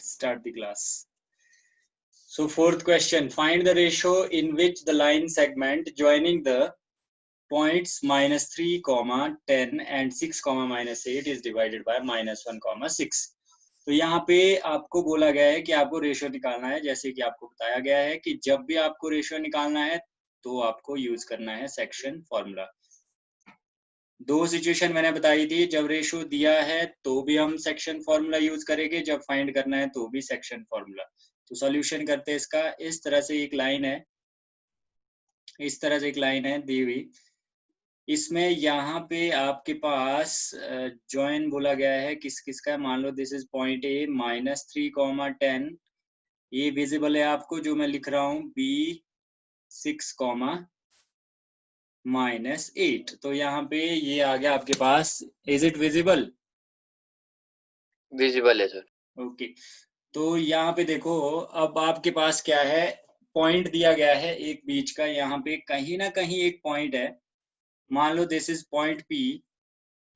start the class. So fourth question, find the ratio in which the line segment joining the points -3, 10 and 6, -8 is divided by -1, 6. तो यहाँ पे आपको बोला गया है कि आपको रेशियो निकालना है, जैसे कि आपको बताया गया है कि जब भी आपको रेशियो निकालना है तो आपको यूज करना है सेक्शन फॉर्मूला। दो सिचुएशन मैंने बताई थी, जब रेशियो दिया है तो भी हम सेक्शन फॉर्मूला यूज करेंगे, जब फाइंड करना है तो भी सेक्शन फॉर्मूला। तो सॉल्यूशन करते हैं इसका। इस तरह से एक लाइन है, इस तरह से एक लाइन है दी हुई, इसमें यहाँ पे आपके पास जॉइन बोला गया है किस किस का, मान लो दिस इज पॉइंट ए -3, 10, ये विजिबल है आपको जो मैं लिख रहा हूँ, बी 6, -8। तो यहाँ पे ये आ गया आपके पास, इज इट विजिबल? विजिबल है सर। ओके, तो यहाँ पे देखो, अब आपके पास क्या है, पॉइंट दिया गया है एक बीच का, यहाँ पे कहीं ना कहीं एक पॉइंट है, मान लो this is point P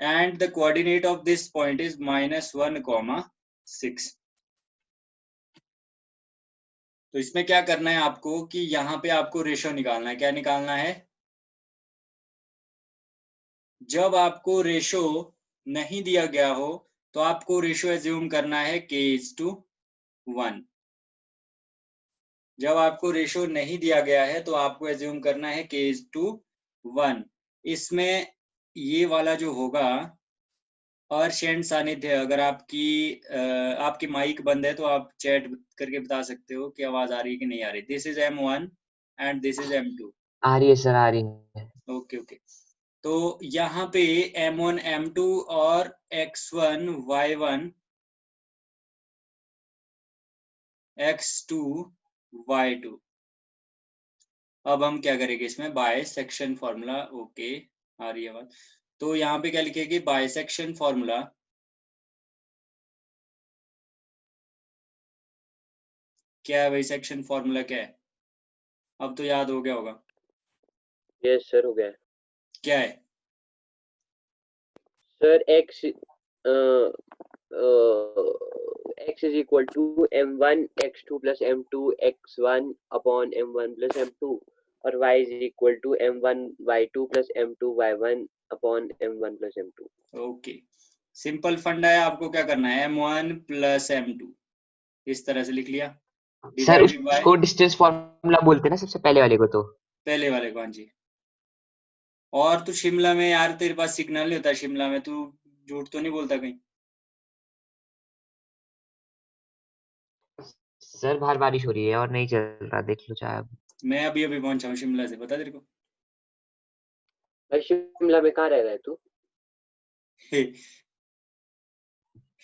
and the coordinate of this point is -1, 6। तो इसमें क्या करना है आपको कि यहाँ पे आपको रेशियो निकालना है। क्या निकालना है? जब आपको रेशियो नहीं दिया गया हो तो आपको रेशियो एज्यूम करना है k:1। जब आपको रेशियो नहीं दिया गया है तो आपको एज्यूम करना है k:1। इसमें ये वाला जो होगा, अर्शेंड सानिध्य, अगर आपकी माइक बंद है तो आप चैट करके बता सकते हो कि आवाज आ रही है कि नहीं आ रही। This is M1 and this is M2। आ रही है सर, आ रही है। ओके ओके, तो यहाँ पे M1 M2 और X1 Y1 X2 Y2। अब हम क्या करेंगे इसमें, बाय सेक्शन फॉर्मूला। ओके, आ रही है बात। तो यहाँ पे क्या लिखेगी, बाय सेक्शन फॉर्मूला। क्या है भाई सेक्शन फॉर्मूला, क्या है? अब तो याद हो गया होगा। यस सर, हो गया। क्या है sir? x is equal to m1 x2 plus m2 x1 upon m1 plus m2 और y is equal to m1 y2 plus m2 y1 upon m1 plus m2। Okay, simple फंडा है। आपको क्या करना है, M1 प्लस M2 इस तरह से लिख लिया, सर डिवाइडेड बाय उसको डिस्टेंस फॉर्मूला बोलते हैं ना, सबसे पहले वाले को। तो पहले वाले को। हाँ जी। और तू शिमला में यार, तेरे पास सिग्नल नहीं होता शिमला में, तू झूठ तो नहीं बोलता कहीं? सर बाहर बारिश हो रही है और नहीं चल रहा, देख लो चाहे। मैं अभी अभी पहुंचा हूँ शिमला से, पता तेरे को? भाई शिमला में कहाँ रह रहा है तू?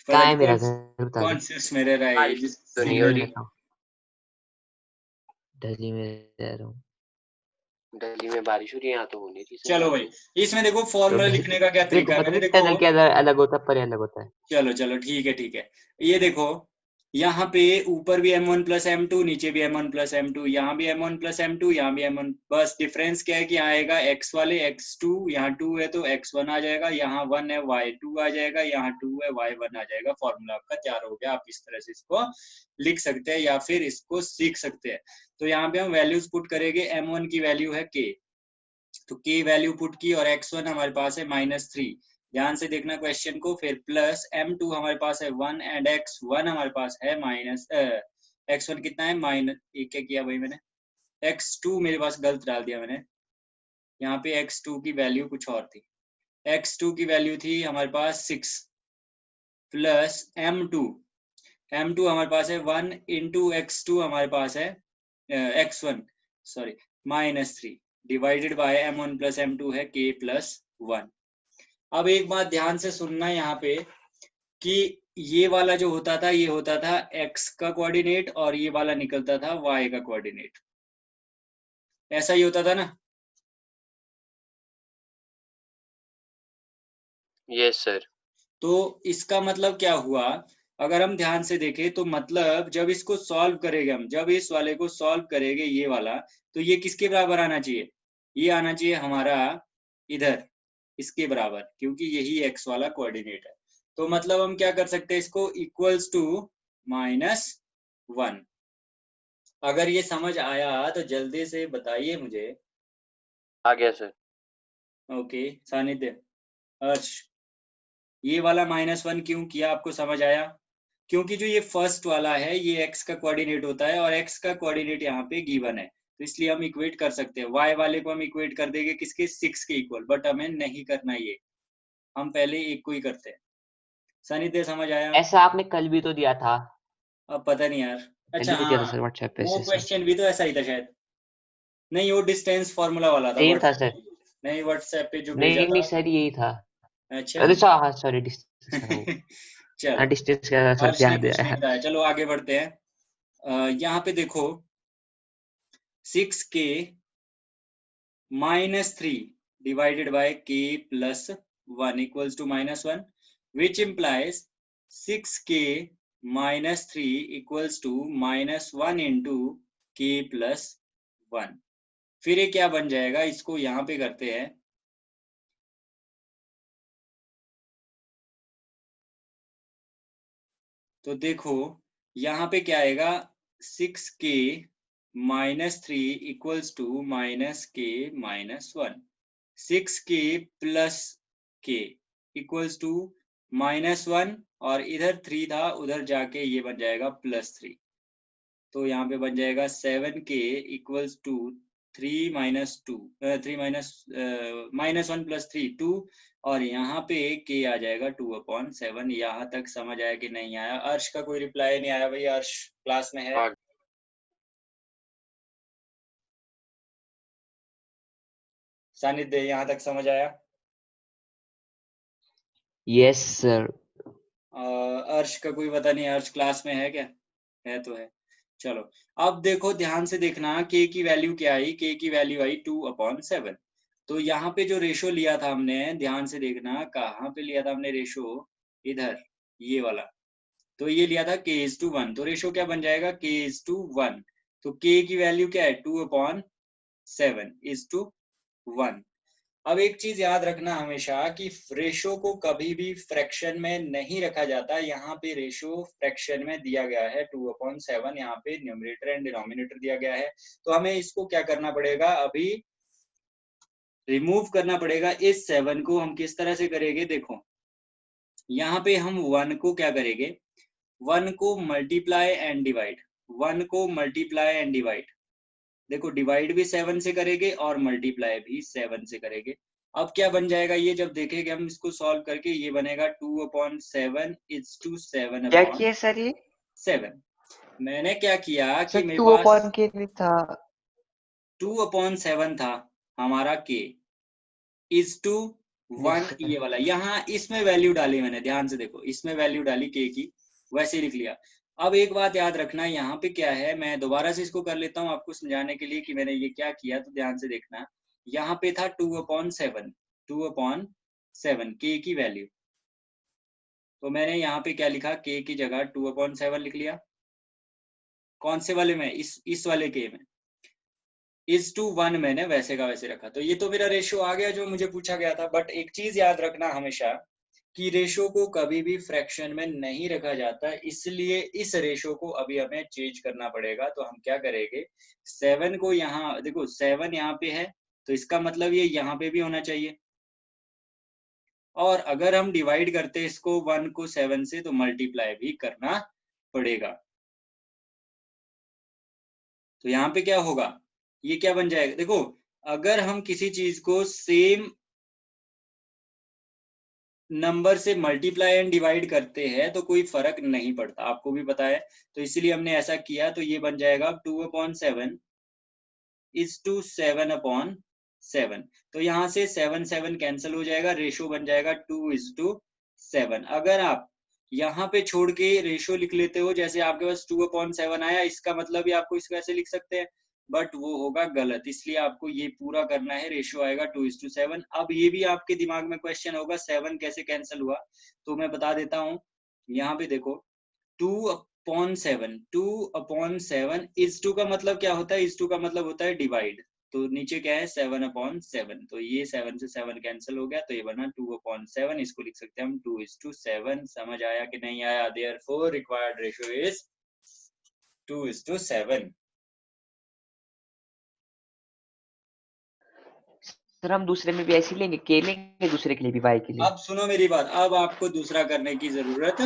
कहाँ है मेरा घर, बता कौन दो। से उसमें रह रहा है जिस तो नहीं हो रही। दिल्ली में रह रहा हूँ। दिल्ली में बारिश हो रही है, यहाँ तो होनी थी। चलो भाई, इसमें देखो फॉर्मूला तो लिखने का क्या देखो तरीका है, पता मैंने नहीं देखो। टनल के अंदर अलग होता है, पर अलग होता है। चलो चलो ठीक है ठीक है, ये देखो, यहाँ पे ऊपर भी M1 प्लस M2, नीचे भी M1 प्लस M2, यहाँ भी M1 प्लस M2, यहाँ भी M1। बस डिफरेंस क्या है कि यहाँ आएगा X वाले X2, यहाँ 2 है तो X1 आ जाएगा, यहाँ 1 है Y2 आ जाएगा, यहाँ 2 है Y1 आ जाएगा। फॉर्मूला आपका तैयार हो गया। आप इस तरह से इसको लिख सकते हैं या फिर इसको सीख सकते हैं। तो यहाँ पे हम वैल्यूज पुट करेंगे। M1 की वैल्यू है K, तो K वैल्यू पुट की, और X1 हमारे पास है -3। ध्यान से देखना क्वेश्चन को। फिर प्लस M2 हमारे पास है 1 एंड X1 हमारे पास है X1 कितना है, माइनस, क्या किया भाई मैंने, X2 मेरे पास गलत डाल दिया मैंने, यहाँ पे X2 की वैल्यू कुछ और थी। X2 की वैल्यू थी हमारे पास 6 प्लस M2 हमारे पास है 1 इंटू X2 हमारे पास है X1 sorry -3 divided by M1 plus M2 है K+1। अब एक बात ध्यान से सुनना यहाँ पे कि ये वाला जो होता था, ये होता था x का कोऑर्डिनेट और ये वाला निकलता था y का कोऑर्डिनेट। ऐसा ही होता था ना? Yes sir. तो इसका मतलब क्या हुआ, अगर हम ध्यान से देखें तो मतलब जब इसको सॉल्व करेंगे हम, जब इस वाले को सॉल्व करेंगे ये वाला, तो ये किसके बराबर आना चाहिए, ये आना चाहिए हमारा इधर इसके बराबर, क्योंकि यही x वाला कोऑर्डिनेट है। तो मतलब हम क्या कर सकते हैं, इसको इक्वल्स टू -1। अगर ये समझ आया तो जल्दी से बताइए मुझे। आ गया सर। ओके सानिध्य, अर्श, ये वाला -1 क्यों किया, आपको समझ आया? क्योंकि जो ये फर्स्ट वाला है ये x का कोऑर्डिनेट होता है और x का कोऑर्डिनेट यहाँ पे गिवन है, तो इसलिए हम इक्वेट कर सकते हैं। y वाले को हम इक्वेट कर देंगे किसके, 6 के इक्वल, बट हमें नहीं करना ये, हम पहले एक को ही करते हैं। सानिध्य समझ आया? ऐसा आपने कल भी तो दिया था, अब पता नहीं यार। कल अच्छा भी तो दिया था हाँ, सर व्हाट्सएप पे वो ऐसे। क्वेश्चन भी तो ऐसा ही था शायद। नहीं, वो डिस्टेंस फॉर्मूला वाला था सेम था व्हाट्सएप सर। पे। नहीं, व्हाट्सएप पे जो भेजा नहीं नहीं था। सर यही था। अच्छा अरे हाँ सॉरी डिस्टेंस था वो। हाँ चलो, डिस्टेंस का सर हर्ष ने याद कुछ नहीं है। बताया, चलो आगे बढ़ते हैं। यहाँ पे देखो 6k -3 divided by k plus 1 equals to -1, which implies 6k -3 equals to -1 into k plus 1। फिर ये क्या बन जाएगा, इसको यहाँ पे करते हैं। तो देखो यहाँ पे क्या आएगा, 6k -3 equals to -k -1, 6k plus k equals to -1, और इधर 3 था, उधर जाके ये बन जाएगा +3। तो यहाँ पे बन जाएगा 7k इक्वल्स टू 3 -1 + 3 2, और यहाँ पे k आ जाएगा 2/7। यहाँ तक समझ आया कि नहीं आया? अर्श का कोई रिप्लाई नहीं आया भाई, अर्श क्लास में है? सानिध्य, यहाँ तक समझ आया? Yes sir. अर्श का कोई पता नहीं, अर्श क्लास में है क्या? है तो है। चलो अब देखो, ध्यान से देखना, k की वैल्यू क्या आई, k की वैल्यू आई 2/7। तो यहाँ पे जो रेशो लिया था हमने, ध्यान से देखना कहाँ पे लिया था हमने रेशो, इधर ये वाला। तो ये लिया था k:1, तो रेशो क्या बन जाएगा, k:1। तो k की वैल्यू क्या है, 2/7:1। अब एक चीज याद रखना हमेशा कि रेशो को कभी भी फ्रैक्शन में नहीं रखा जाता। यहाँ पे रेशो फ्रैक्शन में दिया गया है 2/7, यहाँ पे न्यूमरेटर एंड डिनोमिनेटर दिया गया है। तो हमें इसको क्या करना पड़ेगा, अभी रिमूव करना पड़ेगा। इस 7 को हम किस तरह से करेंगे, देखो यहाँ पे हम 1 को क्या करेंगे, 1 को मल्टीप्लाई एंड डिवाइड, 1 को मल्टीप्लाई एंड डिवाइड। देखो डिवाइड भी 7 से करेंगे और मल्टीप्लाई भी 7 से करेंगे। अब क्या बन जाएगा ये, जब देखेंगे हम इसको सॉल्व करके, ये बनेगा 2/7 इज टू 7/7। सर ये मैंने क्या किया कि सर मेरे 2 पास अपॉन के नहीं था। 2/7 था हमारा, k इज टू 1, ये वाला। यहाँ इसमें वैल्यू डाली मैंने, ध्यान से देखो, इसमें वैल्यू डाली k की, वैसे ही लिख लिया। अब एक बात याद रखना, यहाँ पे क्या है, मैं दोबारा से इसको कर लेता हूँ आपको समझाने के लिए कि मैंने ये क्या किया। तो ध्यान से देखना, यहाँ पे था 2/7 k की वैल्यू। तो मैंने यहाँ पे क्या लिखा, k की जगह 2/7 लिख लिया। कौन से वाले में, इस वाले k में इज टू 1 मैंने वैसे का वैसे रखा। तो ये तो मेरा रेशियो आ गया जो मुझे पूछा गया था। बट एक चीज याद रखना हमेशा कि रेशो को कभी भी फ्रैक्शन में नहीं रखा जाता, इसलिए इस रेशो को अभी हमें चेंज करना पड़ेगा। तो हम क्या करेंगे, 7 को यहाँ देखो, 7 यहाँ पे है, तो इसका मतलब ये यहाँ पे भी होना चाहिए। और अगर हम डिवाइड करते हैं इसको 1 को 7 से, तो मल्टीप्लाई भी करना पड़ेगा। तो यहाँ पे क्या होगा, ये क्या बन जाएगा, देखो अगर हम किसी चीज को सेम नंबर से मल्टीप्लाई एंड डिवाइड करते हैं तो कोई फर्क नहीं पड़ता, आपको भी पता है। तो इसीलिए हमने ऐसा किया। तो ये बन जाएगा 2/7 इज टू 7/7। तो यहाँ से 7 कैंसिल हो जाएगा, रेशो बन जाएगा 2:7। अगर आप यहाँ पे छोड़ के रेशो लिख लेते हो, जैसे आपके पास 2/7 आया, इसका मतलब भी आपको इसको ऐसे लिख सकते हैं, बट वो होगा गलत। इसलिए आपको ये पूरा करना है, रेशियो आएगा 2:7। अब ये भी आपके दिमाग में क्वेश्चन होगा 7 कैसे कैंसिल हुआ, तो मैं बता देता हूँ। यहाँ पे देखो 2/7 इज टू का मतलब क्या होता है, इज टू का मतलब होता है डिवाइड। तो नीचे क्या है 7/7, तो ये 7 से 7 कैंसिल हो गया, तो ये बना 2/7, इसको लिख सकते हैं हम 2:7। समझ आया कि नहीं आया? Therefore required ratio is 2:7। Sir हम दूसरे में भी ऐसे ही लेंगे, के लेंगे दूसरे के लिए भी, वाई के लिए। अब सुनो मेरी बात, अब आपको दूसरा करने की जरूरत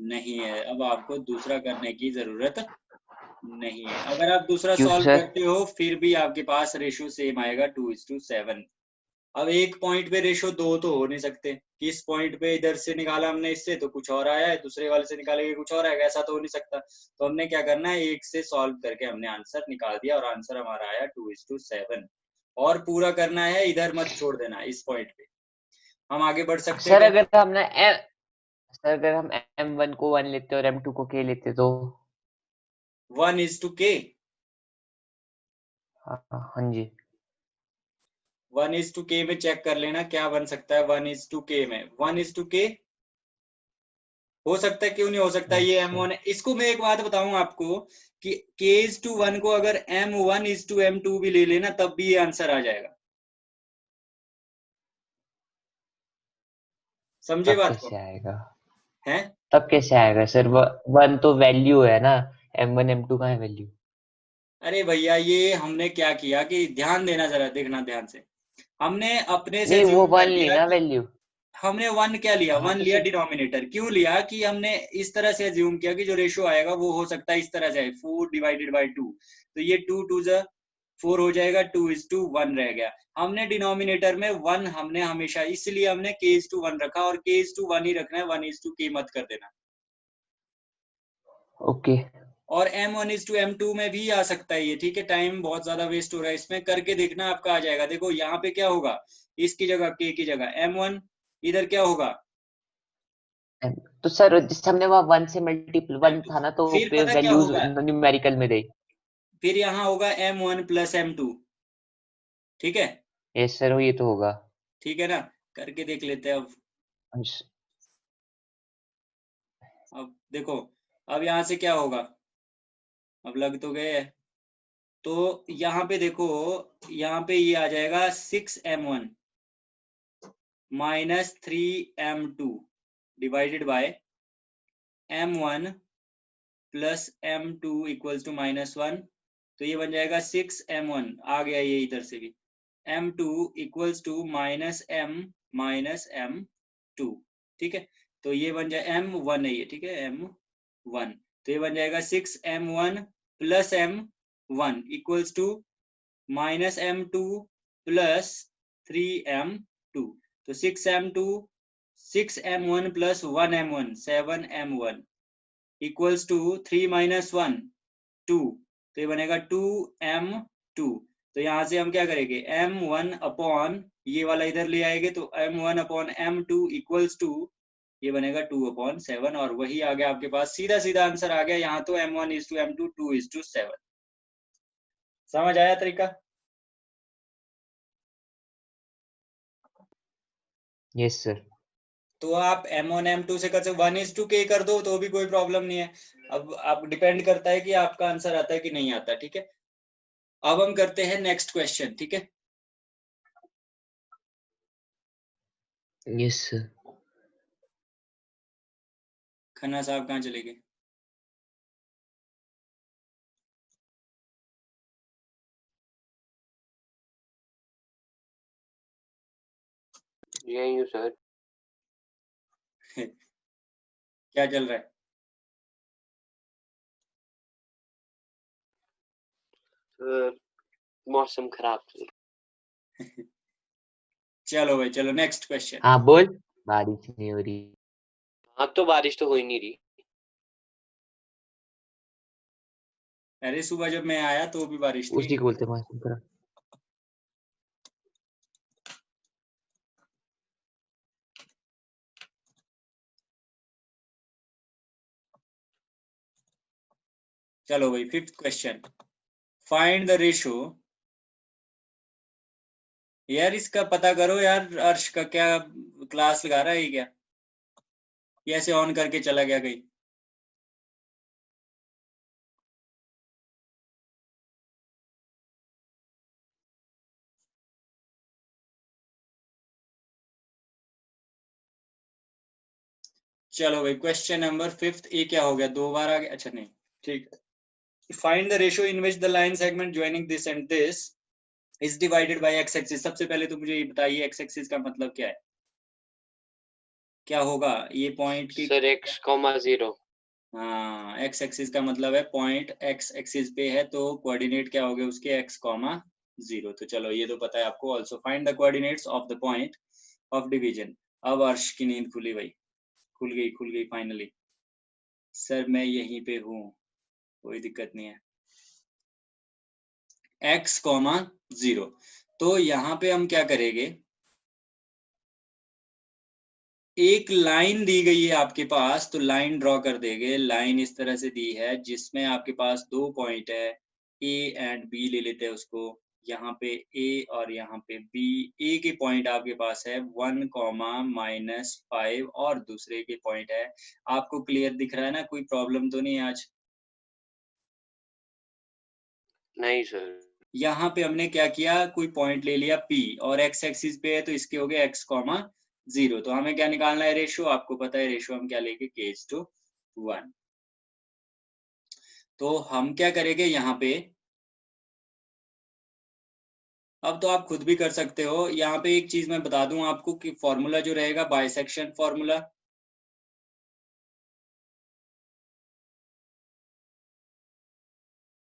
नहीं है, अब आपको दूसरा करने की जरूरत नहीं है। अगर आप दूसरा क्यों सॉल्व सर? करते हो फिर भी आपके पास रेशियो सेम आएगा 2:7। अब एक पॉइंट पे रेशियो 2 तो हो नहीं सकते, किस पॉइंट पे इधर से निकाला हमने इससे तो कुछ और आया है, दूसरे वाले से निकालेंगे कुछ और आएगा, ऐसा तो हो नहीं सकता। तो हमने क्या करना है, एक से सॉल्व करके हमने आंसर निकाल दिया और आंसर हमारा आया 2:7। और पूरा करना है, इधर मत छोड़ देना इस पॉइंट पे। हम आगे बढ़ सकते हैं सर क्या? अगर हमने सर अगर हम M1 को 1 लेते और M2 को K लेते तो? 1:k। हाँ जी। 1:k में चेक कर लेना क्या बन सकता है। 1:k में 1:k हो सकता है, क्यों नहीं हो सकता? ये अच्छा, M1 है। इसको मैं एक बात बताऊं आपको कि k:1 को अगर M1:M2 भी ले लेना तब भी ये आंसर आ जाएगा। समझे तब बात को? कैसे आएगा? है? तब कैसे आएगा सर? 1 तो वैल्यू है ना, M1 M2 कहाँ है वैल्यू? अरे भैया, ये हमने क्या किया कि ध्यान देना, जरा देखना ध्यान से। हमने अपने से नहीं, वो अज्यूम 1 कर ली लिया ना कि वैल्यू। हमने 1 क्या लिया, हाँ 1 तो लिया सर, डिनोमिनेटर। क्यों लिया कि हमने इस तरह से अज्यूम किया कि जो रेशियो आएगा वो हो सकता है इस तरह से 4/2। तो ये 2 हो जाएगा, 2:1 रह गया। हमने डिनोमिनेटर में 1 हमने हमेशा, इसलिए हमने k:1 रखा, और k:1 ही रखना है, 1:k मत कर देना। ओके। और M1:M2 में भी आ सकता है ये, ठीक है। टाइम बहुत ज्यादा वेस्ट हो रहा है इसमें, करके देखना आपका आ जाएगा। देखो यहाँ पे क्या होगा, इसकी जगह k की जगह M1, इधर क्या होगा तो सर जिससे हमने वहाँ 1 से मल्टीपल 1 M2। था ना, तो फिर पे पता क्या वैल्यूज होगा, न्यूमेरिकल में दे। फिर यहाँ होगा M1+M2, ठीक है। यस सर, ये तो होगा। ठीक है ना, करके देख लेते हैं अब। अच्छा, अब देखो, अब यहाँ से क्या होगा, अब लग तो गए है। तो यहाँ पे देखो, यहाँ पे ये आ जाएगा 6M1 -3M2 divided by M1 + M2 = -1। तो ये बन जाएगा 6M1, आ गया ये इधर से भी, M2 = -M ठीक है। तो ये बन जाए M1 है ये, ठीक है, M1। तो ये बन जाएगा 6M1 + M1 = -M2 + 3M2। तो 6M1 + 1M1 7M1 = 3 - 1 2। तो ये बनेगा 2M2। तो यहाँ से हम क्या करेंगे, M1 अपॉन ये वाला इधर ले आएंगे, तो M1 अपॉन M2 = ये बनेगा 2/7, और वही आ गया आपके पास, सीधा सीधा आंसर आ गया। यहाँ तो M1:M2 2:7। समझ आया तरीका? Yes sir. तो आप M1 M2 से कर सकते, 1:k कर दो तो भी कोई प्रॉब्लम नहीं है। अब आप डिपेंड करता है कि आपका आंसर आता है कि नहीं आता, ठीक है। अब हम करते हैं नेक्स्ट क्वेश्चन, ठीक है। Yes sir. खन्ना साहब कहाँ चले गए? यही हूँ सर। क्या चल रहा है? सर मौसम खराब थी। चलो भाई चलो, नेक्स्ट क्वेश्चन। हाँ बोल। बारिश नहीं हो रही। अब तो बारिश तो हो ही नहीं रही। अरे सुबह जब मैं आया तो भी बारिश थी। उसी को बोलते हैं मौसम खराब। चलो भाई, 5th question. Find the ratio. यार इसका पता करो यार, अर्श का क्या क्लास लगा रहा है क्या? ये ऐसे ऑन करके चला गया कहीं। चलो भाई क्वेश्चन नंबर 5 ये क्या हो गया, 2 बार आ गया, अच्छा नहीं ठीक है। Find the ratio in which the line segment joining this and this is divided by x axis. सबसे पहले तो मुझे ये बताइए एक्स एक्सिस का मतलब क्या है, क्या होगा ये पॉइंट की। सर x,0 हाँ एक्स एक्सिस का मतलब है पॉइंट एक्स एक्सिस पे है तो कोऑर्डिनेट क्या हो गए उसके एक्स कॉमा 0। तो चलो ये तो पता है आपको। Also find the coordinates of the point of division. अब अर्श की नींद खुली भाई, खुल गई फाइनली। सर मैं यहीं पे हूँ, कोई दिक्कत नहीं है। एक्स कॉमा 0, तो यहाँ पे हम क्या करेंगे, एक लाइन दी गई है आपके पास तो लाइन ड्रॉ कर देंगे। लाइन इस तरह से दी है जिसमें आपके पास 2 पॉइंट है, ए एंड बी ले लेते हैं उसको। यहाँ पे ए और यहाँ पे बी। ए के पॉइंट आपके पास है 1 कॉमा -5 और दूसरे के पॉइंट है, आपको क्लियर दिख रहा है ना, कोई प्रॉब्लम तो नहीं आज। नहीं सर। यहाँ पे हमने क्या किया, कोई पॉइंट ले लिया P और x एक्सिस पे है तो इसके हो गए x कॉमा 0। तो हमें क्या निकालना है, रेशियो। आपको पता है रेशियो हम क्या लेंगे, k:1। तो हम क्या करेंगे यहाँ पे, अब तो आप खुद भी कर सकते हो। यहाँ पे एक चीज मैं बता दूं आपको कि फॉर्मूला जो रहेगा बाइसेक्शन फॉर्मूला,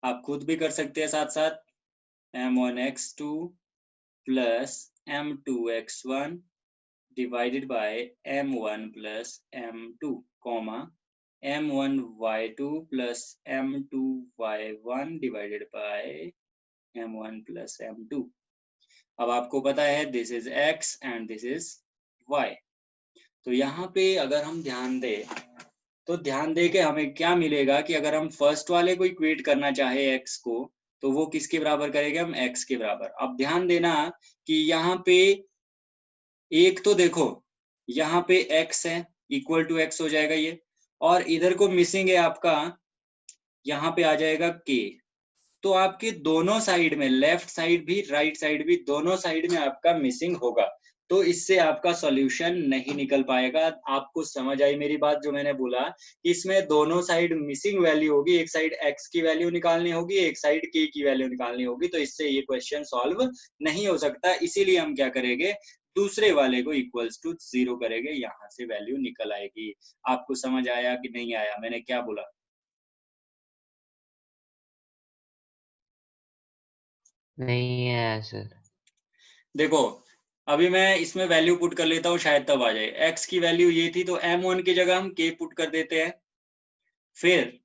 आप खुद भी कर सकते हैं साथ साथ। m1x2 plus m2x1 divided by m1 plus m2 comma m1y2 plus m2y1 divided by m1 plus m2। अब आपको पता है this is x and this is y। तो यहाँ पे अगर हम ध्यान दें तो ध्यान दे के हमें क्या मिलेगा कि अगर हम फर्स्ट वाले को इक्वेट करना चाहे x को तो वो किसके बराबर करेंगे, हम x के बराबर। अब ध्यान देना कि यहाँ पे एक तो देखो यहाँ पे x है, इक्वल टू x हो जाएगा ये, और इधर को मिसिंग है आपका, यहाँ पे आ जाएगा k। तो आपके दोनों साइड में, लेफ्ट साइड भी राइट साइड भी, दोनों साइड में आपका मिसिंग होगा। तो इससे आपका सॉल्यूशन नहीं निकल पाएगा। आपको समझ आई मेरी बात जो मैंने बोला, इसमें दोनों साइड मिसिंग वैल्यू होगी, एक साइड x की वैल्यू निकालनी होगी, एक साइड k की वैल्यू निकालनी होगी। तो इससे ये क्वेश्चन सॉल्व नहीं हो सकता। इसीलिए हम क्या करेंगे, दूसरे वाले को इक्वल्स टू 0 करेंगे, यहाँ से वैल्यू निकल आएगी। आपको समझ आया कि नहीं आया, मैंने क्या बोला। नहीं है सर। देखो अभी मैं इसमें वैल्यू पुट कर लेता हूँ, शायद तब आ जाए। x की वैल्यू ये थी तो m1 की जगह हम k पुट कर देते हैं। फिर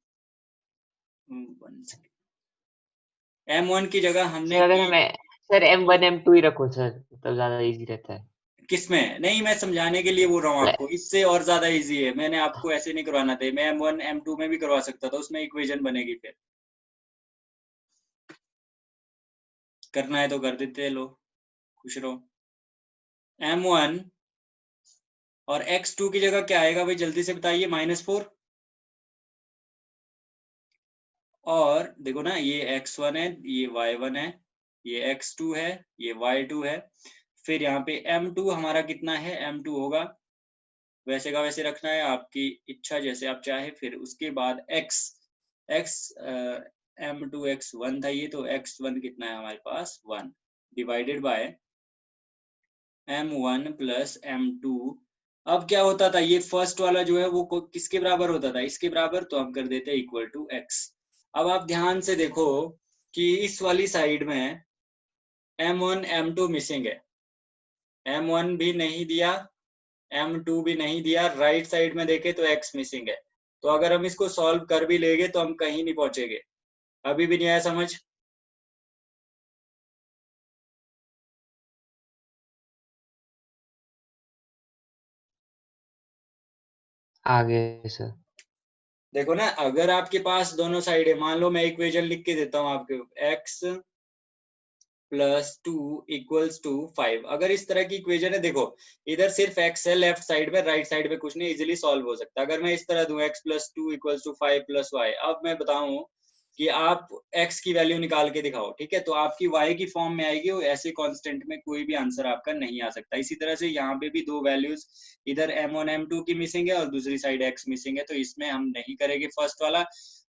m1 की जगह हमने सर अगर k। हमें सर M1 M2 ही रखो सर, तब ज्यादा इजी रहता है। किसमें, नहीं मैं समझाने के लिए बोल रहा हूँ आपको, इससे और ज्यादा इजी है। मैंने आपको ऐसे नहीं करवाना था, मैं m1 m2 में भी करवा सकता था, उसमें इक्वेशन बनेगी। फिर करना है तो कर देते, लो खुश रहो। m1 और x2 की जगह क्या आएगा भाई, जल्दी से बताइए, -4। और देखो ना ये x1 है, ये y1 है, ये x2 है, ये y2 है। फिर यहाँ पे m2 हमारा कितना है, m2 होगा वैसे का वैसे रखना है, आपकी इच्छा जैसे आप चाहे। फिर उसके बाद x m2 x1 था ये, तो x1 कितना है हमारे पास 1 divided by m1 plus m2। अब क्या होता था, ये फर्स्ट वाला जो है वो किसके बराबर होता था, इसके बराबर, तो हम कर देते इक्वल टू x। अब आप ध्यान से देखो कि इस वाली साइड में m1 m2 मिसिंग है, m1 भी नहीं दिया, m2 भी नहीं दिया, राइट साइड में देखे तो x मिसिंग है। तो अगर हम इसको सॉल्व कर भी लेंगे तो हम कहीं नहीं पहुंचेंगे। अभी भी नहीं आया समझ। आगे सर। देखो ना, अगर आपके पास दोनों साइड है, मान लो मैं इक्वेशन लिख के देता हूँ आपके, x प्लस 2 इक्वल्स टू 5। अगर इस तरह की इक्वेशन है, देखो इधर सिर्फ x है लेफ्ट साइड में, राइट साइड में कुछ नहीं, इजिली सॉल्व हो सकता है। अगर मैं इस तरह दूं x plus 2 equals to 5 plus y, अब मैं बताऊं कि आप x की वैल्यू निकाल के दिखाओ, ठीक है, तो आपकी y की फॉर्म में आएगी, और ऐसे कांस्टेंट में कोई भी आंसर आपका नहीं आ सकता। इसी तरह से यहाँ पे भी दो वैल्यूज, इधर m1 m2 की मिसिंग है और दूसरी साइड x मिसिंग है, तो इसमें हम नहीं करेंगे फर्स्ट वाला।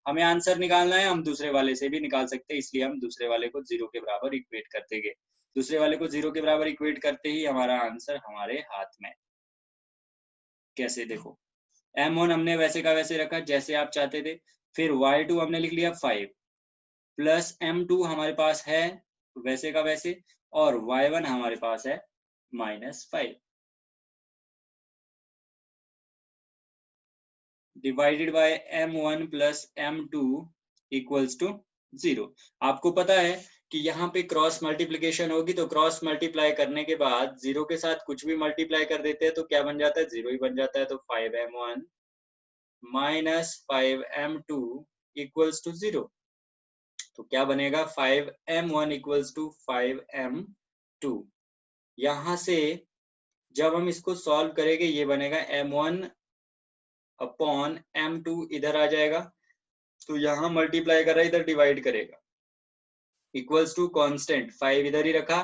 हमें आंसर निकालना है, हम दूसरे वाले से भी निकाल सकते हैं, इसलिए हम दूसरे वाले को 0 के बराबर इक्वेट कर देंगे। दूसरे वाले को 0 के बराबर इक्वेट करते ही हमारा आंसर हमारे हाथ में। कैसे, देखो m1 हमने वैसे का वैसे रखा जैसे आप चाहते थे, फिर y2 हमने लिख लिया 5 प्लस m2 हमारे पास है वैसे का वैसे, और y1 हमारे पास है -5 divided by m1 plus m2 equals to 0। आपको पता है कि यहाँ पे क्रॉस मल्टीप्लिकेशन होगी, तो क्रॉस मल्टीप्लाई करने के बाद 0 के साथ कुछ भी मल्टीप्लाई कर देते हैं तो क्या बन जाता है, 0 ही बन जाता है। तो 5m1 minus 5m2 equals to 0। तो क्या बनेगा, 5m1 इक्वल्स टू 5m2। यहां से जब हम इसको सॉल्व करेंगे ये बनेगा m1 अपॉन m2, इधर आ जाएगा, तो यहां मल्टीप्लाई कर रहा है, इधर डिवाइड करेगा, इक्वल्स टू कांस्टेंट 5 इधर ही रखा,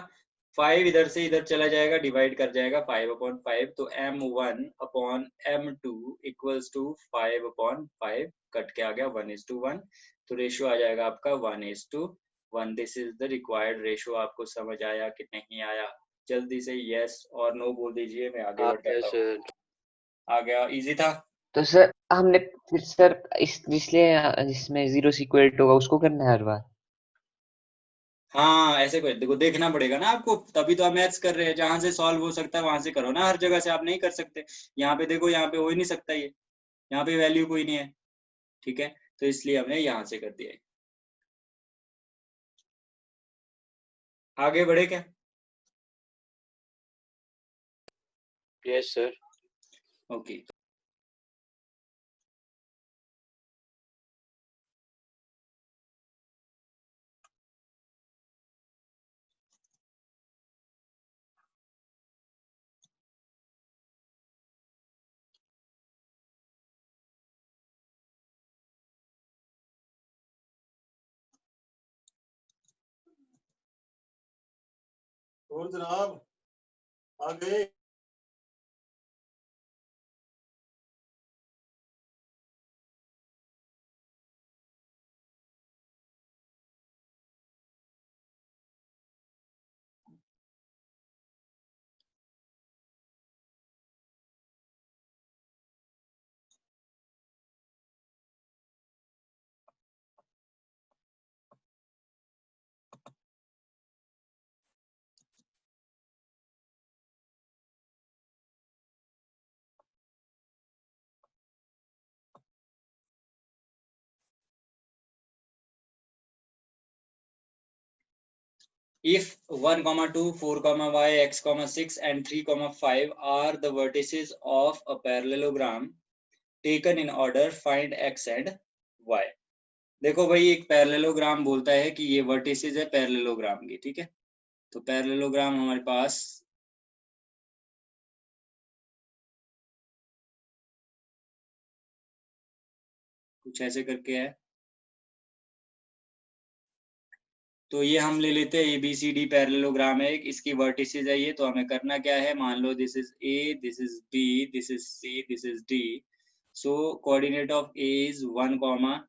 5 इधर से इधर चला जाएगा, डिवाइड कर जाएगा 5/5, तो m1 upon m2 equals to 5/5, cut के आ गया 1:1, तो रेशियो आ जाएगा आपका 1:1। This is the required ratio. आपको समझ आया कि नहीं आया? जल्दी से यस और नो बोल दीजिए, मैं आगे बढ़ जाता हूँ। सर। आ गया, इजी था। तो सर हमने फिर सर जिसमें 0 से इक्वल होगा उसको करना है हर बार। हाँ ऐसे कर, देखो देखना पड़ेगा ना आपको, तभी तो आप मैथ्स कर रहे हैं, जहां से सॉल्व हो सकता है वहां से करो ना, हर जगह से आप नहीं कर सकते। यहाँ पे देखो, यहाँ पे हो ही नहीं सकता ये, यहाँ पे वैल्यू कोई नहीं है, ठीक है, तो इसलिए हमने यहाँ से कर दिया है। आगे बढ़े क्या? Yes sir. ओके, और जनाब आगे if 1, 2, 4, y, x, 6 and 3, 5 are the vertices of a parallelogram taken in order, find x and y। देखो भाई, एक पैरेललोग्राम बोलता है कि ये वर्टिसेस है पैरेललोग्राम की, ठीक है, तो पैरेललोग्राम हमारे पास कुछ ऐसे करके है, तो ये हम ले लेते हैं ABCD पैरेललोग्राम है, इसकी वर्टिसेस है ये, तो हमें करना क्या है, मान लो this is A, this is B, this is C, this is D। So coordinate of A is 1,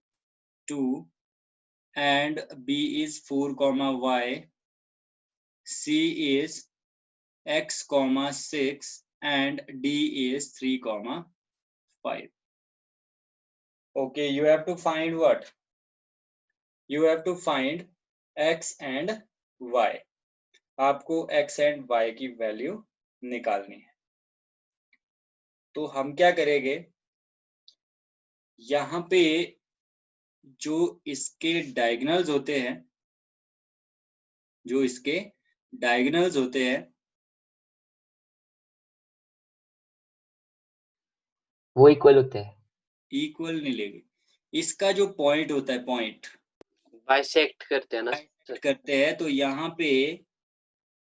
2 and B is 4, y, C is x, 6 and D is 3, 5। Okay, you have to find what? You have to find x and y। आपको x and y की value निकालनी है। तो हम क्या करेंगे, यहाँ पे जो इसके डायगोनल्स होते हैं, जो इसके डायगोनल्स होते हैं, वो इक्वल होते हैं। इक्वल नहीं लेंगे, इसका जो पॉइंट होता है, पॉइंट बाइसेक्ट करते हैं ना सर। करते हैं, तो यहाँ पे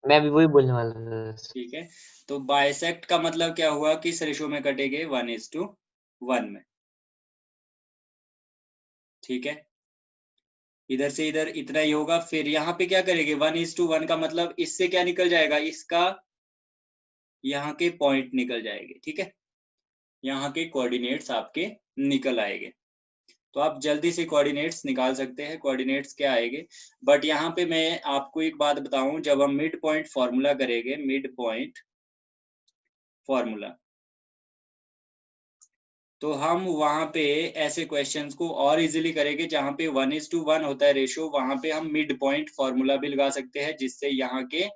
मैं भी वही बोलने वाला था। ठीक है, तो बाइसेक्ट का मतलब क्या हुआ, किस रेशो में कटेंगे, 1:1 में, ठीक है। इधर से इधर इतना ही होगा। फिर यहाँ पे क्या करेंगे 1:1 का मतलब इससे क्या निकल जाएगा, इसका यहाँ के पॉइंट निकल जाएंगे, ठीक है, यहाँ के कोऑर्डिनेट्स आपके निकल आएंगे। तो आप जल्दी से कोऑर्डिनेट्स निकाल सकते हैं, कोऑर्डिनेट्स क्या आएंगे। बट यहाँ पे मैं आपको एक बात बताऊं, जब हम मिड पॉइंट फॉर्मूला करेंगे, मिड पॉइंट फॉर्मूला, तो हम वहां पे ऐसे क्वेश्चंस को और इजीली करेंगे। जहां पे 1:1 होता है रेशियो, वहां पे हम मिड पॉइंट फॉर्मूला भी लगा सकते हैं, जिससे यहाँ के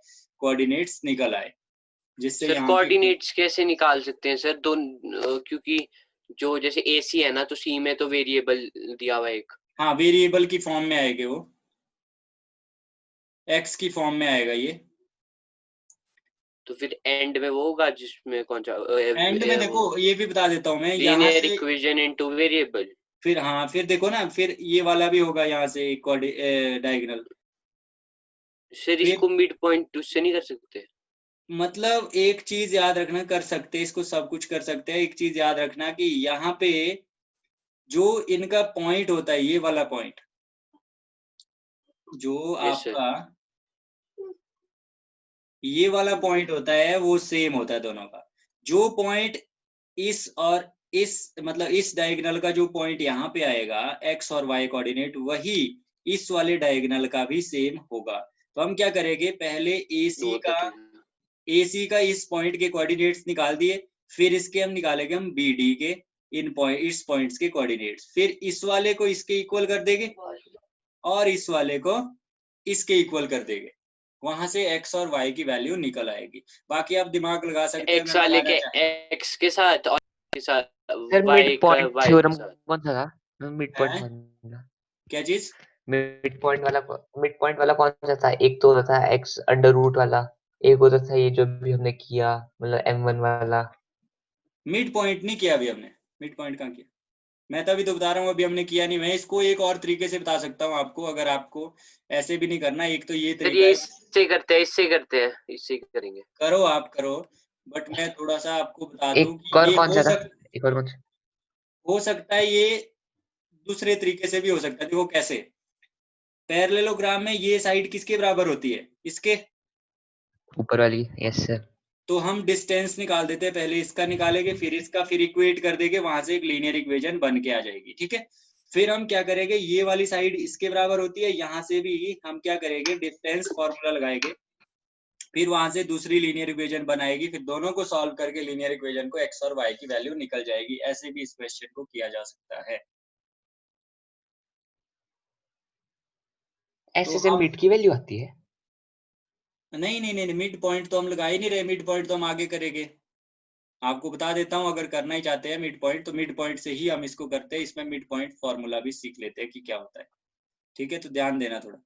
कोऑर्डिनेट्स निकल आए, जिससे सर यहाँ के कोऑर्डिनेट्स कैसे निकाल सकते हैं सर? क्योंकि जो जैसे AC है ना, तो C में तो वेरिएबल दिया हुआ है एक। हाँ, वेरिएबल की फॉर्म में आएगा, वो एक्स की फॉर्म में आएगा ये। तो फिर एंड में वो होगा जिसमें कौन सा एंड में देखो ये भी बता देता हूँ मैं, यहाँ लीनियर से इक्वेशन इनटू वेरिएबल। फिर हाँ, फिर देखो ना, फिर ये वाला भी होगा यहाँ से डायगोनल। सर फिर इसको मिड पॉइंट उससे नहीं कर सकते? मतलब एक चीज याद रखना, कर सकते हैं इसको, सब कुछ कर सकते हैं। एक चीज याद रखना कि यहाँ पे जो इनका पॉइंट होता है, ये वाला पॉइंट जो यस सर। आपका ये वाला पॉइंट होता है, वो सेम होता है दोनों का। जो पॉइंट इस और इस मतलब इस डायगोनल का जो पॉइंट यहाँ पे आएगा एक्स और वाई कोऑर्डिनेट, वही इस वाले डायगोनल का भी सेम होगा। तो हम क्या करेंगे, पहले वो तो ठीक है। AC का इस पॉइंट के कोऑर्डिनेट्स निकाल दिए, फिर इसके हम निकालेंगे हम BD के इस पॉइंट्स के कोऑर्डिनेट्स, फिर इस वाले को इसके इक्वल कर देंगे और इस वाले को इसके इक्वल कर देंगे। वहां से x और y की वैल्यू निकल आएगी। बाकी आप दिमाग लगा सकते हैं एक्स अगर वाले लगाना के चाहें। एक्स के साथ और के साथ सर वाई मिड का पॉइंट वाई के थ्योरम साथ। कौन सा था? मिड पॉइंट हैं? फॉर्मूला, क्या चीज? मिड पॉइंट वाला कौन सा था? एक तो होता था x अंडर रूट वाला, एक होता था ये जो भी हमने किया, मतलब m1 वाला। मिड पॉइंट नहीं किया अभी हमने, मिड पॉइंट कहाँ किया? मैं तभी तो बता रहा हूँ, अभी हमने किया नहीं। मैं इसको एक और तरीके से बता सकता हूँ आपको, अगर आपको ऐसे भी नहीं करना। एक तो ये सर तरीका ये है, इससे करते हैं, इससे करते हैं, इससे करेंगे। करो आप करो, बट मैं थोड़ा सा आपको बता दूं एक कि और ये कौन सा था? एक और कौन सा? हो सकता है ये दूसरे तरीके से भी हो सकता है। देखो कैसे, पैरेललोग्राम में ये साइड किसके बराबर होती है, इसके। ऊपर वाली, यस सर। तो हम डिस्टेंस निकाल देते हैं, पहले इसका निकालेंगे फिर इसका, फिर इक्वेट कर देंगे, वहां से एक लीनियर इक्वेशन बन के आ जाएगी, ठीक है। फिर हम क्या करेंगे, ये वाली साइड इसके बराबर होती है, यहाँ से भी हम क्या करेंगे, डिस्टेंस फॉर्मूला लगाएंगे, फिर वहां से दूसरी लीनियर इक्वेशन बनाएगी, फिर दोनों को सॉल्व करके लीनियर इक्वेशन को एक्स और वाई की वैल्यू निकल जाएगी। ऐसे भी इस क्वेश्चन को किया जा सकता है। ऐसे तो से हम मिड की वैल्यू आती है? नहीं नहीं नहीं, मिड पॉइंट तो हम लगा ही नहीं रहे, मिड पॉइंट तो हम आगे करेंगे। आपको बता देता हूँ, अगर करना ही चाहते हैं मिड पॉइंट, तो मिड पॉइंट से ही हम इसको करते हैं। इसमें मिड पॉइंट फॉर्मूला भी सीख लेते हैं कि क्या होता है, ठीक है। तो ध्यान देना थोड़ा।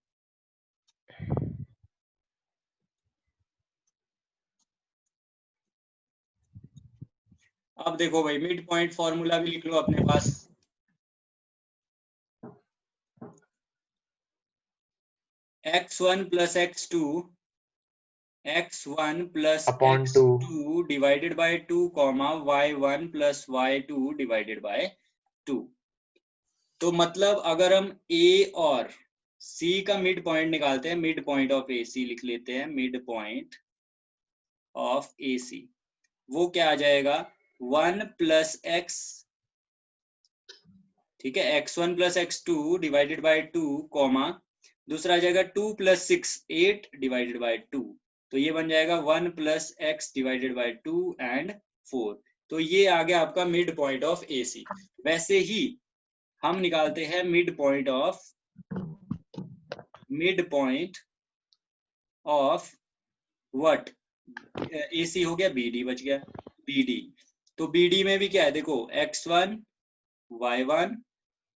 अब देखो भाई, मिड पॉइंट फॉर्मूला भी लिख लो अपने पास। x1 plus x2 plus upon 2। x2 divided by 2 comma y1 plus y2 divided by 2। तो मतलब अगर हम A और C का मिड पॉइंट निकालते हैं, मिड पॉइंट ऑफ AC लिख लेते हैं, मिड पॉइंट ऑफ AC, वो क्या आ जाएगा 1 प्लस एक्स, ठीक है, x1 plus x2 divided by 2 comma, दूसरा आ जाएगा 2 प्लस 6 8 डिवाइडेड बाय 2। तो ये बन जाएगा 1 plus x divided by 2 and 4। तो ये आ गया आपका मिड पॉइंट ऑफ AC। वैसे ही हम निकालते हैं mid point of what, AC हो गया, BD बच गया, BD। तो BD में भी क्या है देखो, x1 y1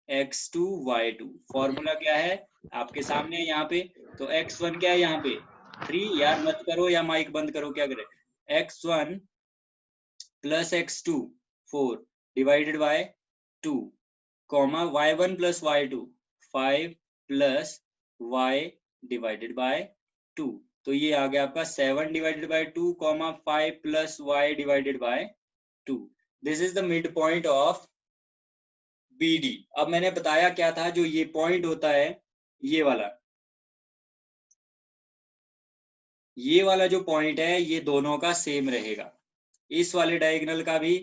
x2 y2, formula क्या है आपके सामने है यहाँ पे। तो x1 क्या है यहाँ पे 3, यार मत करो या माइक बंद करो, क्या करे, x1 plus x2 4 divided by 2 comma y1 plus y2 5 plus y divided by 2। तो ये आ गया आपका 7 divided by 2 comma 5 plus y divided by 2। This is the mid point of BD। अब मैंने बताया क्या था, जो ये पॉइंट होता है ये वाला जो पॉइंट है ये दोनों का सेम रहेगा, इस वाले डायगोनल का भी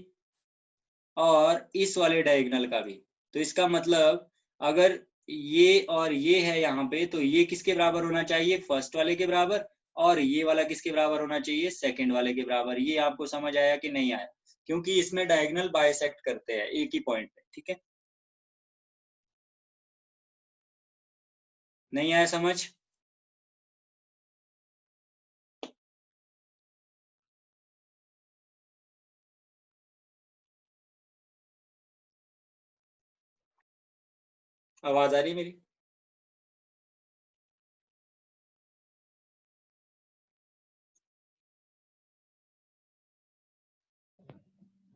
और इस वाले डायगोनल का भी। तो इसका मतलब अगर ये और ये है यहाँ पे, तो ये किसके बराबर होना चाहिए? फर्स्ट वाले के बराबर। और ये वाला किसके बराबर होना चाहिए? सेकंड वाले के बराबर। ये आपको समझ आया कि नहीं आया? क्योंकि इसमें डायगोनल बाइसेक्ट करते हैं एक ही पॉइंट पे। ठीक है, नहीं आया समझ? आवाज आ रही है मेरी?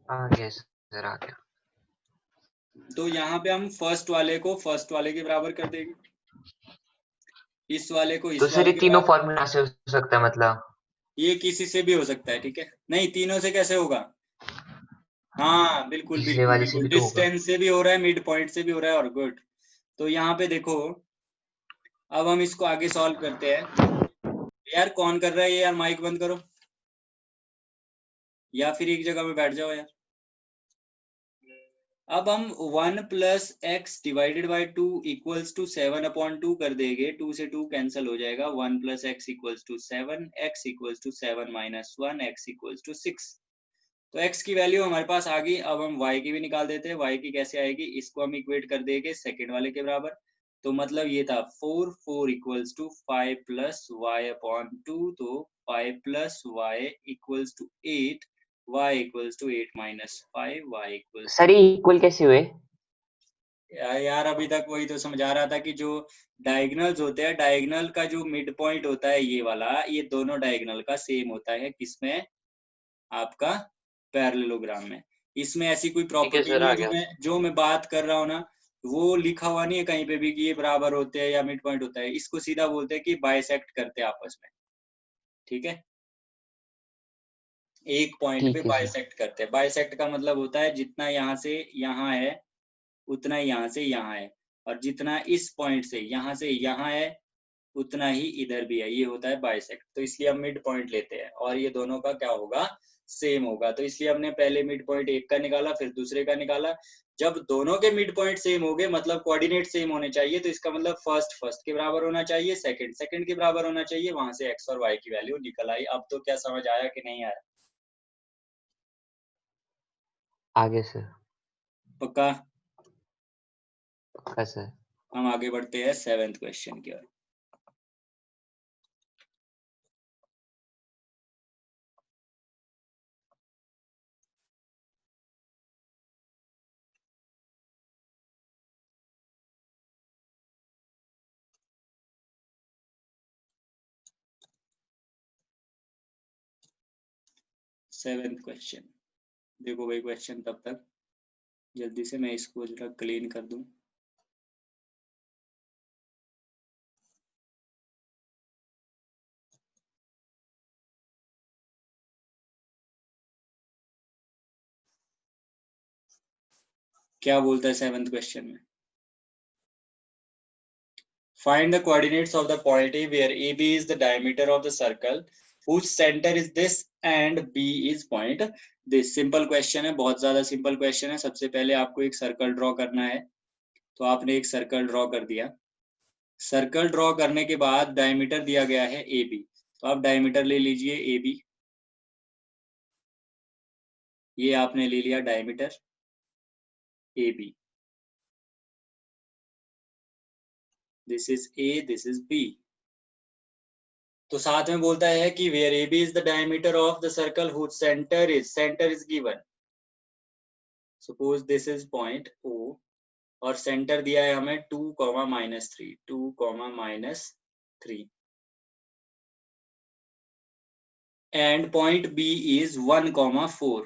आ गया सर, आ गया। तो यहाँ पे हम फर्स्ट वाले को फर्स्ट वाले के बराबर कर देंगे, इस वाले को तो इस सर वाले ये के तीनों बराबर। फॉर्मूला से हो सकता है मतलब? ये किसी से भी हो सकता है। ठीक है, नहीं तीनों से कैसे होगा? हाँ बिल्कुल पिछले बिल्कुल वाले से बिल्कुल, भी तो होगा। डिस्टेंस से भी हो रहा है, मिड पॉइंट से भी हो रहा है, और गुड। तो यहाँ पे देखो, अब हम इसको आगे सॉल्व करते हैं। यार कौन कर रहा है ये? यार माइक बंद करो, या फिर एक जगह पे बैठ जाओ यार। अब हम 1 plus X divided by 2 equals to 7/2 कर देंगे। 2 से 2 कैंसिल हो जाएगा। 1 plus X equals to 7, X equals to 7 minus 1, X equals to 6। तो x की वैल्यू हमारे पास आ गई। अब हम y की भी निकाल देते हैं। y की कैसे आएगी? इसको हम इक्वेट कर देंगे सेकंड वाले के बराबर। तो मतलब ये था 4 equals to 5 plus Y upon 2। तो 5 plus Y equals to 8, y equals to 8 minus 5, y equals sir two. ये इक्वल कैसे हुए? यार अभी तक वही तो समझा रहा था कि जो डायगोनल्स होते हैं, डायगोनल का जो मिड पॉइंट होता है ये वाला, ये दोनों डायगोनल का सेम होता है। किसमें? आपका पैरेललोग्राम में। इसमें ऐसी कोई ठीक है प्रॉपर्टी सर, नहीं आ है। गया। जो मैं बात कर रहा हूँ ना, वो लिखा हुआ नहीं है कहीं पे भी कि ये बराबर होते हैं या मिड पॉइंट होता है। इसको सीधा बोलते हैं कि बाइसेक्ट करते हैं आपस में। ठीक है, एक पॉइंट पे ठीक है सर। बाइसेक्ट करते हैं। बाइसेक्ट का मतलब होता है जितना यहाँ से यहाँ है उतना ही यहाँ से यहाँ है, और जितना इस पॉइंट से यहाँ है उतना ही इधर भी है। ये होता है बाइसेक्ट। तो इसलिए हम मिड पॉइंट लेते हैं, और ये दोनों का क्या होगा? सेम होगा। तो इसलिए हमने पहले मिड पॉइंट एक का निकाला, फिर दूसरे का निकाला। जब दोनों के मिड पॉइंट सेम हो गए, मतलब कोऑर्डिनेट सेम होने चाहिए, तो इसका मतलब फर्स्ट के बराबर होना चाहिए, सेकंड के बराबर होना चाहिए। वहां से एक्स और वाई की वैल्यू निकल आई। अब तो क्या समझ आया कि नहीं आया? आ गया सर। पक्का? पक्का सर। हम आगे बढ़ते हैं 7th क्वेश्चन की ओर। सेवेंथ क्वेश्चन देखो भाई। क्वेश्चन तब तक जल्दी से मैं इसको जरा क्लीन कर दूं। क्या बोलता है 7th क्वेश्चन में? Find the coordinates of the point A where AB is the diameter of the circle whose center is this and B is point this। Simple question है, बहुत ज्यादा सिंपल क्वेश्चन है। सबसे पहले आपको एक सर्कल ड्रॉ करना है। तो आपने एक सर्कल ड्रॉ कर दिया। सर्कल ड्रॉ करने के बाद डायमीटर दिया गया है AB। तो आप डायमीटर ले लीजिए AB। ये आपने ले लिया diameter AB। This is A, this is B। तो साथ में बोलता है कि where AB is the diameter of the circle whose center is given। Suppose this is point O और सेंटर दिया है हमें 2, -3, 2, -3 and point B is 1, 4।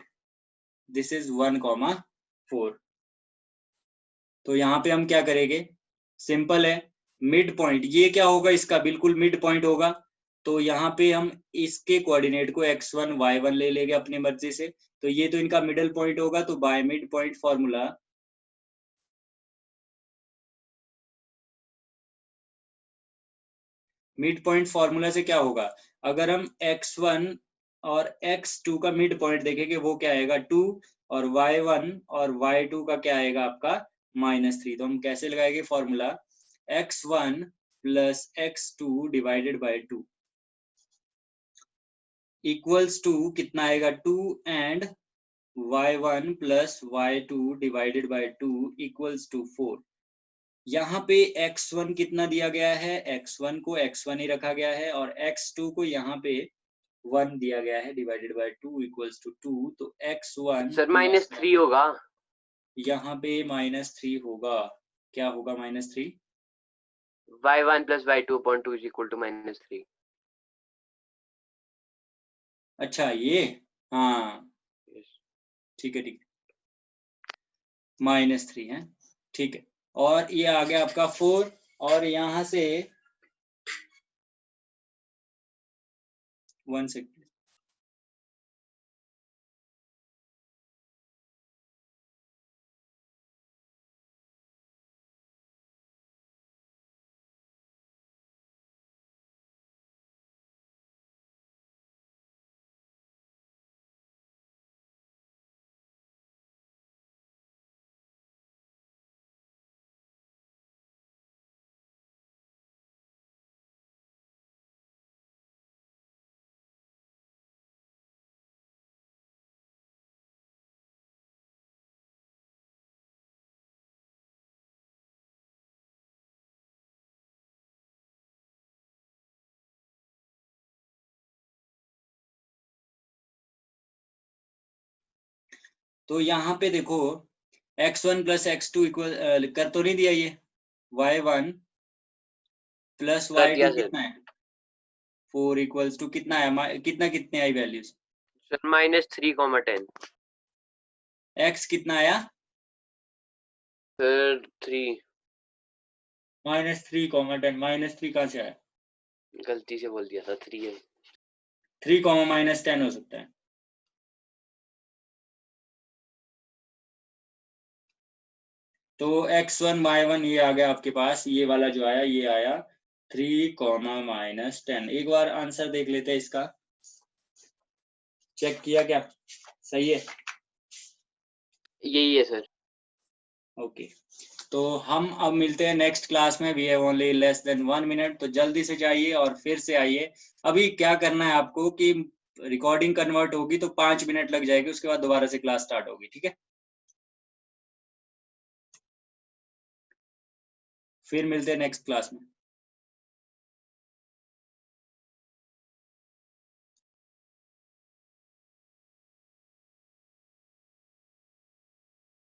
This is 1, 4। तो यहाँ पे हम क्या करेंगे? सिंपल है, मिड पॉइंट ये क्या होगा? इसका बिल्कुल मिड पॉइंट होगा। तो यहाँ पे हम इसके कोऑर्डिनेट को x1 y1 ले लेंगे अपनी मर्जी से। तो ये तो इनका मिडल पॉइंट होगा। तो by mid point formula mid point formula से क्या होगा, अगर हम x1 और x2 का मिड पॉइंट देखेंगे वो क्या आएगा 2 और y1 और y2 का क्या आएगा आपका -3। तो हम कैसे लगाएंगे formula, x1 plus x2 divided by 2 equals to कितना आएगा 2 and y1 plus y2 divided by 2 equals to 4। यहाँ पे x1 कितना दिया गया है, x1 को x1 ही रखा गया है और x2 को यहाँ पे 1 दिया गया है डिवाइडेड बाय 2 इक्वल्स टू 2। तो x1 सर -3 होगा, यहाँ पे -3 होगा। क्या होगा -3? y1 plus y2 upon 2 is equal to -3। अच्छा ये, हाँ ठीक है ठीक है, -3 है, ठीक है। और ये आ गया आपका 4 और यहाँ से 1 सेकंड, तो यहाँ पे देखो x1 प्लस x2 इक्वल कर तो नहीं दिया ये, y1 प्लस कर दिया y2 सर। कितना है 4 इक्वल्स टू कितना है, कितने आई वैल्यूज, सर -3, 10। x कितना आया सर 3, -3, 10, -3 कहाँ से आया, गलती से बोल दिया था 3 है। 3, -10 हो सकता है। तो x1 y1 ये आ गया आपके पास, ये वाला जो आया ये आया 3, -10। एक बार आंसर देख लेते हैं इसका, चेक किया क्या, सही है? यही है सर। ओके तो हम अब मिलते हैं नेक्स्ट क्लास में, we have only less than 1 minute, तो जल्दी से जाइए और फिर से आइए। अभी क्या करना है आपको कि रिकॉर्डिंग कन्वर्ट होगी तो 5 मिनट लग जाएगी, उसके बाद दोबारा से क्लास स्टार्ट होगी, ठीक है? फिर मिलते हैं नेक्स्ट क्लास में।